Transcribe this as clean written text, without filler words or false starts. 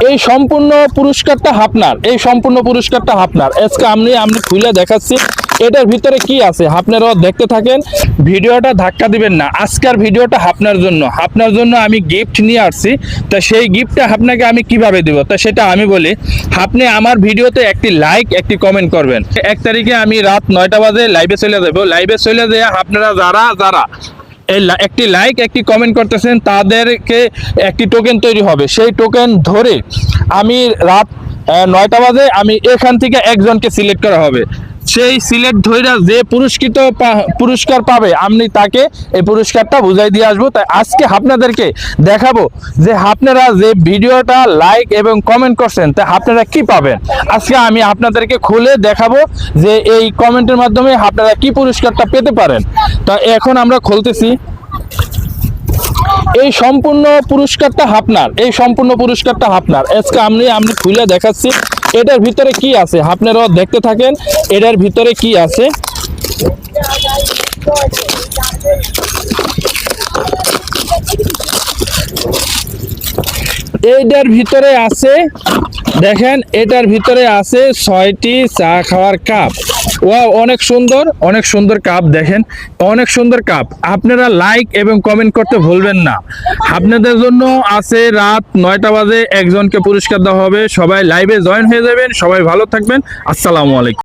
এই সম্পূর্ণ পুরস্কারটা আপনার, এই সম্পূর্ণ পুরস্কারটা আপনার। আজকে আমি খুলে দেখাচ্ছি এটার ভিতরে কি আছে, আপনারাও দেখতে থাকেন, ভিডিওটা ধাক্কা দিবেন না। আজকের ভিডিওটা আপনার জন্য আমি গিফট নিয়ে আসছি। তা সেই গিফটটা আপনাকে আমি কিভাবে দেব, তা সেটা আমি বলি। আপনি আমার ভিডিওতে একটি লাইক একটি কমেন্ট করবেন। 1 তারিখে আমি রাত 9টা বাজে লাইভে চলে যাব। লাইভে চলে যেয়ে আপনারা যারা একটি লাইক একটি কমেন্ট করতেছেন তাদেরকে একটি টোকেন তৈরি হবে। সেই টোকেন ধরে আমি রাত 9টা বাজে আমি এখান থেকে একজনকে সিলেক্ট করা হবে। সেই সিলেক্ট ধইরা যে পুরস্কার পাবে আমি তাকে এই পুরস্কারটা বুঝাই দিয়ে আসবো। তাই আজকে আপনাদেরকে দেখাবো যে আপনারা যে ভিডিওটা লাইক এবং কমেন্ট করছেন তা আপনারা কি পাবেন। আজকে আমি আপনাদেরকে খুলে দেখাবো যে এই কমেন্টের মাধ্যমে আপনারা কি পুরস্কারটা পেতে পারেন। তা এখন আমরা খুলতেছি। এই সম্পূর্ণ পুরস্কারটা আপনার, এই সম্পূর্ণ পুরস্কারটা আপনার। আজকে আমি খুলে দেখাচ্ছি এটার ভিতরে কি আছে, আপনারাও দেখতে থাকেন এটার ভিতরে কি আছে। এইটার ভিতরে আছে, দেখেন এটার ভিতরে আছে 6টি চা খাওয়ার কাপ। ওয়াও, অনেক সুন্দর কাপ, দেখেন অনেক সুন্দর কাপ। আপনারা লাইক এবং কমেন্ট করতে ভুলবেন না। আপনাদের জন্য আছে রাত 9টা বাজে একজনকে পুরস্কার দেওয়া হবে। সবাই লাইভে জয়েন হয়ে যাবেন। সবাই ভালো থাকবেন। আসসালামু আলাইকুম।